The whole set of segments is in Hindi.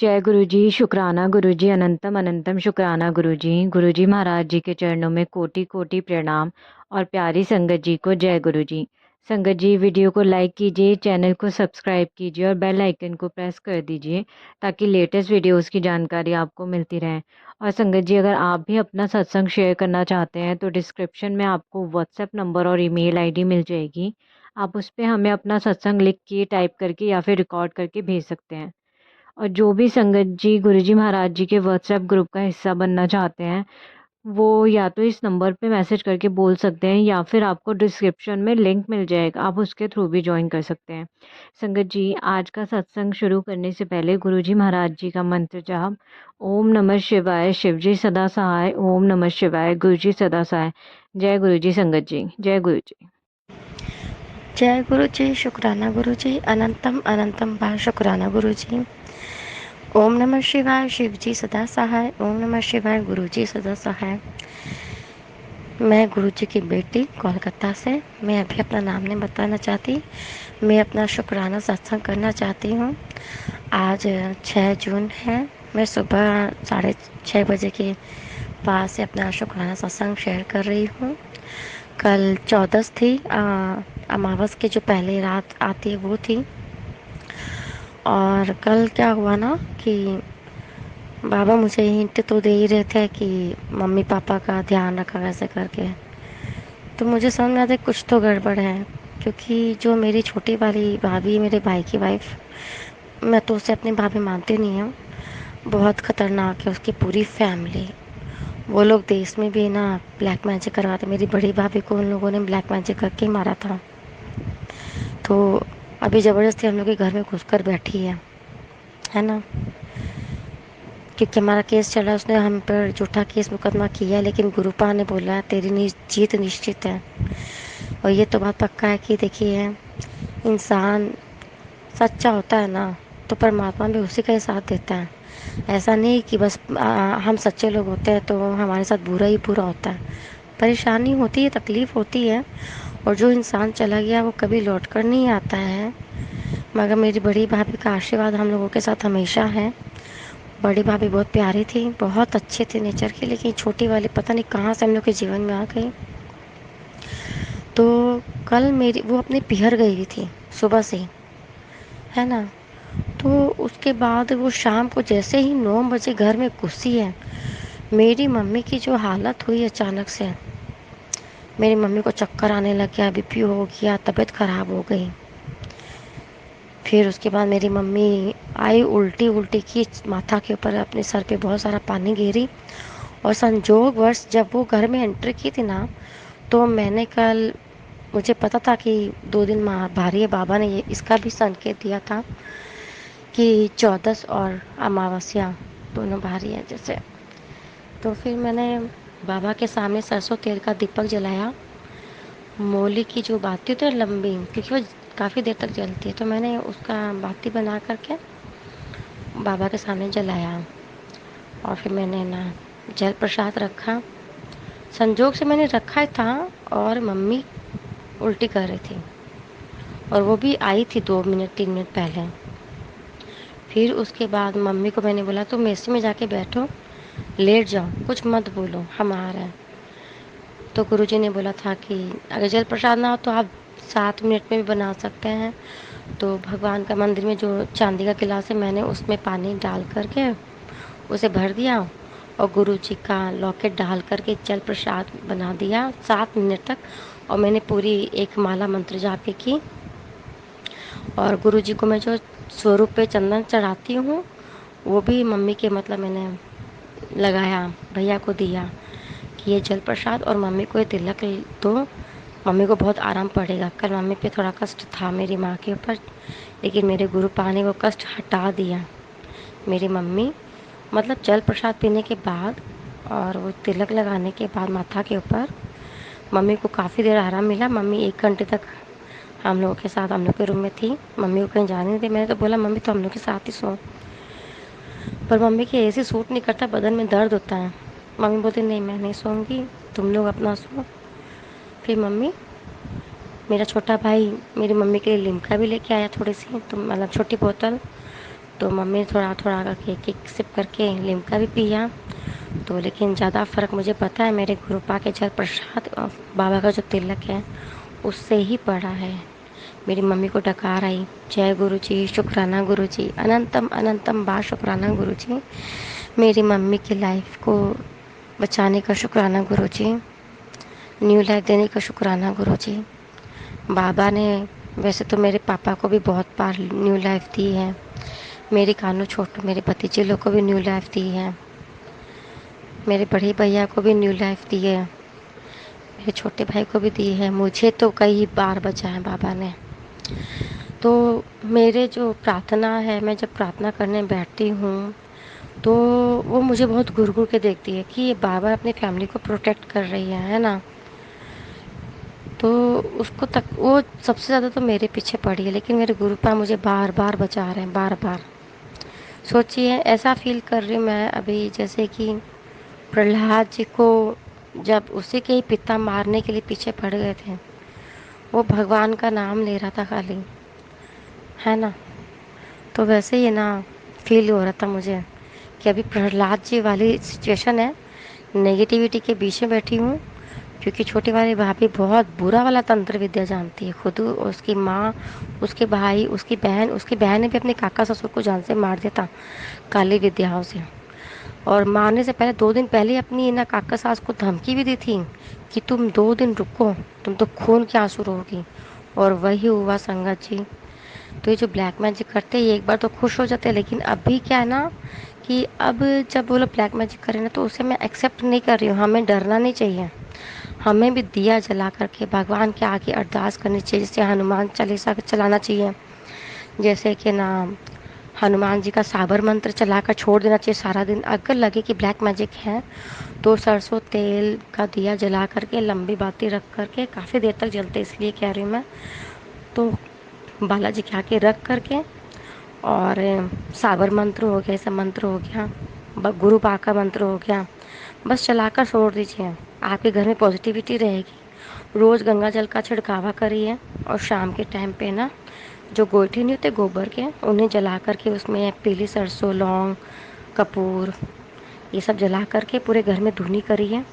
जय गुरु जी। शुक्राना गुरु जी, अनंतम अनंतम शुक्राना गुरु जी। गुरु जी महाराज जी के चरणों में कोटि कोटि प्रणाम। और प्यारी संगत जी को जय गुरु जी। संगत जी, वीडियो को लाइक कीजिए, चैनल को सब्सक्राइब कीजिए और बेल आइकन को प्रेस कर दीजिए ताकि लेटेस्ट वीडियोस की जानकारी आपको मिलती रहे। और संगत जी, अगर आप भी अपना सत्संग शेयर करना चाहते हैं तो डिस्क्रिप्शन में आपको व्हाट्सएप नंबर और ईमेल आईडी मिल जाएगी। आप उस पर हमें अपना सत्संग लिख के, टाइप करके या फिर रिकॉर्ड करके भेज सकते हैं। और जो भी संगत जी गुरुजी महाराज जी के व्हाट्सएप ग्रुप का हिस्सा बनना चाहते हैं, वो या तो इस नंबर पे मैसेज करके बोल सकते हैं या फिर आपको डिस्क्रिप्शन में लिंक मिल जाएगा, आप उसके थ्रू भी ज्वाइन कर सकते हैं। संगत जी, आज का सत्संग शुरू करने से पहले गुरुजी महाराज जी का मंत्र जाप। ओम नमः शिवाय, शिव जी सदा सहाय। ओम नमः शिवाय, गुरु जी सदा सहाय। जय गुरु जी संगत जी, जय गुरु जी। जय गुरु जी। शुक्राना गुरु जी। अनंतम अनंतम बार शुक्राना गुरु जी। ओम नमः शिवाय, शिव जी सदा सहाय। ओम नमः शिवाय, गुरु जी सदा सहाय। मैं गुरु जी की बेटी कोलकाता से। मैं अभी अपना नाम नहीं बताना चाहती। मैं अपना शुक्राना सत्संग करना चाहती हूँ। आज 6 जून है। मैं सुबह 6:30 बजे के पास से अपना शुक्राना सत्संग शेयर कर रही हूँ। कल 14 थी, अमावस की जो पहली रात आती है वो थी। और कल क्या हुआ ना कि बाबा मुझे हिंट तो दे ही रहे थे कि मम्मी पापा का ध्यान रखा कैसे करके। तो मुझे समझ में आता है कुछ तो गड़बड़ है, क्योंकि जो मेरी छोटी वाली भाभी, मेरे भाई की वाइफ, मैं तो उसे अपनी भाभी मानती नहीं हूँ। बहुत ख़तरनाक है उसकी पूरी फैमिली। वो लोग देश में भी ना ब्लैक मैजिक करवाते। मेरी बड़ी भाभी को उन लोगों ने ब्लैक मैजिक करके ही मारा था। तो अभी ज़बरदस्ती हम लोग के घर में घुसकर बैठी है ना। क्योंकि हमारा केस चला है, उसने हम पर झूठा केस मुकदमा किया है, लेकिन गुरुपा ने बोला तेरी जीत निश्चित है। और ये तो बात पक्का है कि देखिए, इंसान सच्चा होता है ना तो परमात्मा भी उसी का ही साथ देता है। ऐसा नहीं कि बस हम सच्चे लोग होते हैं तो हमारे साथ बुरा ही बुरा होता है। परेशानी होती है, तकलीफ़ होती है, और जो इंसान चला गया वो कभी लौट कर नहीं आता है। मगर मेरी बड़ी भाभी का आशीर्वाद हम लोगों के साथ हमेशा है। बड़ी भाभी बहुत प्यारी थी, बहुत अच्छे थे नेचर की, लेकिन छोटी वाली पता नहीं कहाँ से हम लोग के जीवन में आ गई। तो कल मेरी वो अपने पिहर गई हुई थी सुबह से ही, है ना। तो उसके बाद वो शाम को जैसे ही 9 बजे घर में घुसी है, मेरी मम्मी की जो हालत हुई अचानक से, मेरी मम्मी को चक्कर आने लग गया, बीपी हो गया, तबीयत ख़राब हो गई। फिर उसके बाद मेरी मम्मी आई, उल्टी उल्टी की, माथा के ऊपर अपने सर पे बहुत सारा पानी गिरी। और संजोगवश जब वो घर में एंट्री की थी ना, तो मैंने कल, मुझे पता था कि 2 दिन माँ भारी है। बाबा ने ये इसका भी संकेत दिया था कि 14 और अमावस्या दोनों भारी है जैसे। तो फिर मैंने बाबा के सामने सरसों तेल का दीपक जलाया। मोली की जो बाती होती है लंबी, क्योंकि वो काफ़ी देर तक जलती है, तो मैंने उसका बाती बना करके बाबा के सामने जलाया। और फिर मैंने ना जल प्रसाद रखा। संजोग से मैंने रखा ही था और मम्मी उल्टी कर रही थी, और वो भी आई थी 2 मिनट 3 मिनट पहले। फिर उसके बाद मम्मी को मैंने बोला तुम मेसी में जाके बैठो, लेट जाओ, कुछ मत बोलो, हम आ रहे हैं। तो गुरुजी ने बोला था कि अगर जल प्रसाद ना हो तो आप 7 मिनट में भी बना सकते हैं। तो भगवान का मंदिर में जो चांदी का गिलास है, मैंने उसमें पानी डाल करके उसे भर दिया और गुरु जी का लॉकेट डाल करके जल प्रसाद बना दिया 7 मिनट तक। और मैंने पूरी एक माला मंत्र जाप की। और गुरु जी को मैं जो स्वरूप पे चंदन चढ़ाती हूँ, वो भी मम्मी के मतलब मैंने लगाया, भैया को दिया कि ये जल प्रसाद और मम्मी को ये तिलक दो, मम्मी को बहुत आराम पड़ेगा। कल मम्मी पे थोड़ा कष्ट था मेरी माँ के ऊपर, लेकिन मेरे गुरुपा ने वो कष्ट हटा दिया। मेरी मम्मी मतलब जल प्रसाद पीने के बाद और वो तिलक लगाने के बाद माथा के ऊपर मम्मी को काफ़ी देर आराम मिला। मम्मी 1 घंटे तक हम लोगों के साथ, हम लोग के रूम में थी। मम्मी को कहीं जाने नहीं दी। मैंने तो बोला मम्मी तो हम लोग के साथ ही सो, पर मम्मी के ऐसे सूट नहीं करता, बदन में दर्द होता है। मम्मी बोलती नहीं मैं नहीं सोऊंगी, तुम लोग अपना सो। फिर मम्मी, मेरा छोटा भाई मेरी मम्मी के लिए लिम्का भी लेके आया थोड़ी सी, तो मतलब छोटी बोतल। तो मम्मी ने थोड़ा थोड़ा करके एक एक सिप करके लिम्का भी पिया। तो लेकिन ज़्यादा फ़र्क मुझे पता है मेरे गुरुपा के जल प्रसाद बाबा का जो तिलक है उससे ही पड़ा है। मेरी मम्मी को डकार आई, जय गुरु जी, शुक्राना गुरु जी, अनंतम अनंतम बा शुक्राना गुरु जी। मेरी मम्मी की लाइफ को बचाने का शुक्राना गुरु जी, न्यू लाइफ देने का शुक्राना गुरु जी। बाबा ने वैसे तो मेरे पापा को भी बहुत बार न्यू लाइफ दी है, मेरी कानू छोटू मेरे भतीजे लोग को भी न्यू लाइफ दी है, मेरे बड़े भैया को भी न्यू लाइफ दी है, मेरे छोटे भाई को भी दी है, मुझे तो कई बार बचा है बाबा ने। तो मेरे जो प्रार्थना है, मैं जब प्रार्थना करने बैठती हूँ तो वो मुझे बहुत घूर घूर के देखती है कि ये बाबा अपनी फैमिली को प्रोटेक्ट कर रही है ना। तो उसको तक वो सबसे ज़्यादा तो मेरे पीछे पड़ी है, लेकिन मेरे गुरुपा मुझे बार बार बचा रहे हैं, बार बार। सोचिए, ऐसा फील कर रही हूँ मैं अभी जैसे कि प्रहलाद जी को जब उसी के ही पिता मारने के लिए पीछे पड़ गए थे, वो भगवान का नाम ले रहा था खाली, है ना। तो वैसे ही ना फील हो रहा था मुझे कि अभी प्रहलाद जी वाली सिचुएशन है, नेगेटिविटी के बीच में बैठी हूँ। क्योंकि छोटी वाली भाभी बहुत बुरा वाला तंत्र विद्या जानती है, खुद उसकी माँ, उसकी बहन ने भी अपने काका ससुर को जान से मार दिया था काली विद्याओं से। और मारने से पहले 2 दिन पहले अपनी ना काका सास को धमकी भी दी थी कि तुम 2 दिन रुको, तुम तो खून के आंसू रोगी। और वही हुआ संगत जी। तो ये जो ब्लैक मैजिक करते हैं, ये एक बार तो खुश हो जाते हैं, लेकिन अभी क्या है ना कि अब जब वो लोग ब्लैक मैजिक करें ना तो उसे मैं एक्सेप्ट नहीं कर रही हूँ। हमें डरना नहीं चाहिए, हमें भी दिया जला करके भगवान के आगे अरदास करनी चाहिए, जैसे हनुमान चालीसा चलाना चाहिए, जैसे कि ना हनुमान जी का साबर मंत्र चलाकर छोड़ देना चाहिए सारा दिन। अगर लगे कि ब्लैक मैजिक है तो सरसों तेल का दिया जला करके लंबी बाती रख करके काफ़ी देर तक जलते, इसलिए कह रही हूँ मैं। तो बालाजी के आके रख करके और साबर मंत्र हो गया, ऐसा मंत्र हो गया, गुरु पा का मंत्र हो गया, बस चलाकर छोड़ दीजिए, आपके घर में पॉजिटिविटी रहेगी। रोज़ गंगा जल का छिड़कावा करिए और शाम के टाइम पे ना जो गोइठे नहीं होते गोबर के, उन्हें जला करके उसमें पीली सरसों, लौंग, कपूर, ये सब जला करके पूरे घर में धुनी करिए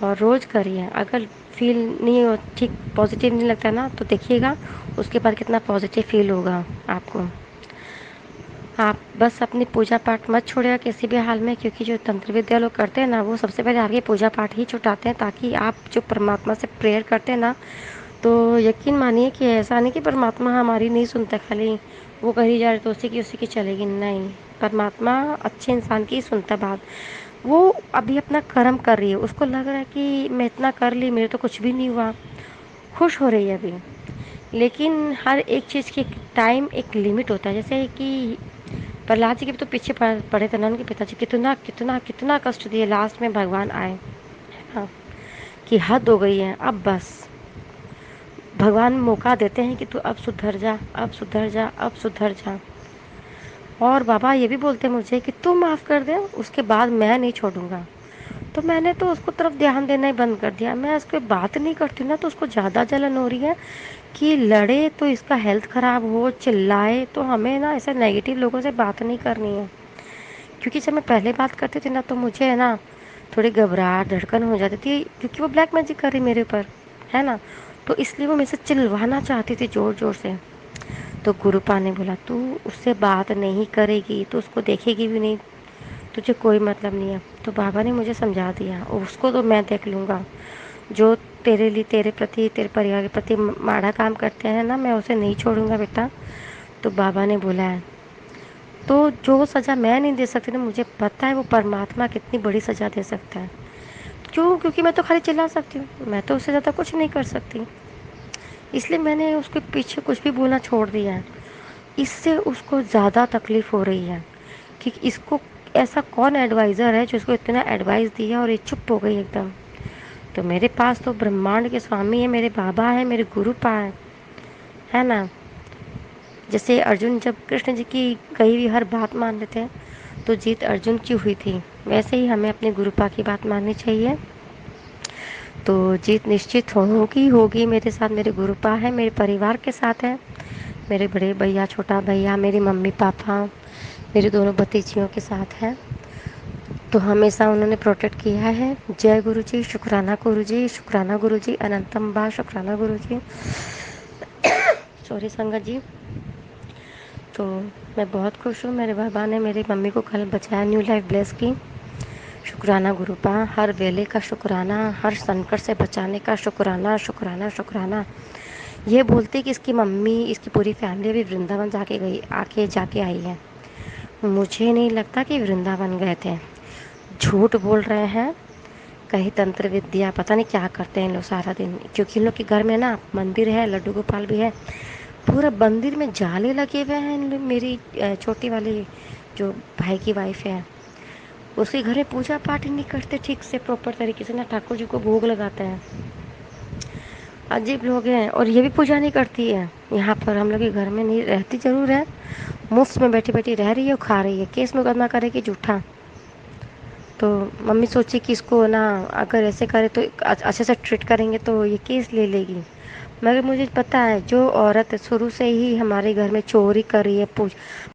और रोज़ करिए। अगर फील नहीं हो ठीक, पॉजिटिव नहीं लगता ना, तो देखिएगा उसके बाद कितना पॉजिटिव फील होगा आपको। आप बस अपनी पूजा पाठ मत छोड़िएगा किसी भी हाल में, क्योंकि जो तंत्र विद्या लोग करते हैं ना, वो सबसे पहले आपकी पूजा पाठ ही छुटाते हैं, ताकि आप जो परमात्मा से प्रेयर करते हैं ना, तो यकीन मानिए कि ऐसा नहीं कि परमात्मा हमारी नहीं सुनता, खाली वो करी जा रही तो उसी की चलेगी, नहीं। परमात्मा अच्छे इंसान की ही सुनता बात। वो अभी अपना कर्म कर रही है, उसको लग रहा है कि मैं इतना कर ली, मेरे तो कुछ भी नहीं हुआ, खुश हो रही है अभी। लेकिन हर एक चीज़ की टाइम, एक लिमिट होता है। जैसे कि प्रहलाद जी के भी तो पीछे पड़े थे ना, उनके पिताजी कितना कितना कितना कष्ट दिए, लास्ट में भगवान आए, है ना, कि हद हो गई है, अब बस। भगवान मौका देते हैं कि तू अब सुधर जा, अब सुधर जा, अब सुधर जा। और बाबा ये भी बोलते हैं मुझे कि तू माफ़ कर दे, उसके बाद मैं नहीं छोड़ूंगा। तो मैंने तो उसको तरफ ध्यान देना ही बंद कर दिया। मैं उसकी बात नहीं करती हूँ ना, तो उसको ज़्यादा जलन हो रही है कि लड़े तो इसका हेल्थ ख़राब हो, चिल्लाए। तो हमें ना ऐसे नेगेटिव लोगों से बात नहीं करनी है, क्योंकि जब मैं पहले बात करती थी ना तो मुझे है ना थोड़ी घबराहट, धड़कन हो जाती थी, क्योंकि वो ब्लैक मैजिक कर रही मेरे ऊपर, है ना। तो इसलिए वो मेरे से चिल्लाना चाहती थी ज़ोर ज़ोर से। तो गुरुपा ने बोला, तू उससे बात नहीं करेगी तो उसको देखेगी भी नहीं, तुझे कोई मतलब नहीं है। तो बाबा ने मुझे समझा दिया, उसको तो मैं देख लूँगा, जो तेरे लिए, तेरे प्रति, तेरे परिवार के प्रति माड़ा काम करते हैं ना, मैं उसे नहीं छोड़ूंगा बेटा। तो बाबा ने बोला है, तो जो सज़ा मैं नहीं दे सकती ना, मुझे पता है वो परमात्मा कितनी बड़ी सज़ा दे सकता है। क्यों? क्योंकि मैं तो खाली चिल्ला सकती हूँ, मैं तो उससे ज़्यादा कुछ नहीं कर सकती। इसलिए मैंने उसके पीछे कुछ भी बोलना छोड़ दिया है। इससे उसको ज़्यादा तकलीफ़ हो रही है कि इसको ऐसा कौन एडवाइज़र है जो इसको इतना एडवाइस दिया और ये चुप हो गई एकदम। तो मेरे पास तो ब्रह्मांड के स्वामी है, मेरे बाबा है, मेरे गुरु पा है ना। जैसे अर्जुन जब कृष्ण जी की कही हुई हर बात मान लेते हैं तो जीत अर्जुन की हुई थी, वैसे ही हमें अपने गुरुपा की बात माननी चाहिए, तो जीत निश्चित होगी होगी। मेरे साथ मेरे गुरुपा है, मेरे परिवार के साथ है, मेरे बड़े भैया, छोटा भैया, मेरी मम्मी पापा, मेरी दोनों भतीजियों के साथ है। तो हमेशा उन्होंने प्रोटेक्ट किया है। जय गुरु जी, शुक्राना गुरु जी, शुक्राना गुरु जी, अनंतम बा शुक्राना गुरु जी। सॉरी संगत जी। तो मैं बहुत खुश हूँ, मेरे बाबा ने मेरी मम्मी को कल बचाया, न्यू लाइफ ब्लेस की। शुक्राना गुरु पा, हर वेले का शुक्राना, हर संकट से बचाने का शुक्राना, शुक्राना, शुक्राना। ये बोलते कि इसकी मम्मी, इसकी पूरी फैमिली भी वृंदावन जाके आई है। मुझे नहीं लगता कि वृंदावन गए थे, झूठ बोल रहे हैं। कहीं तंत्र विद्या पता नहीं क्या करते हैं इन लोग सारा दिन, क्योंकि इन लोग के घर में ना मंदिर है, लड्डू गोपाल भी है, पूरा मंदिर में जाले लगे हुए हैं। मेरी छोटी वाली जो भाई की वाइफ है, उसके घर में पूजा पाठ ही नहीं करते ठीक से, प्रॉपर तरीके से ना ठाकुर जी को भोग लगाते हैं। अजीब लोग हैं। और ये भी पूजा नहीं करती है। यहाँ पर हम लोग के घर में नहीं रहती, ज़रूर है, मुफ्त में बैठी बैठी रह रही है और खा रही है, केस मुकदमा करेगी झूठा। तो मम्मी सोची कि इसको ना अगर ऐसे करे तो अच्छे से ट्रीट करेंगे तो ये केस ले लेगी। मगर मुझे पता है जो औरत शुरू से ही हमारे घर में चोरी कर रही है,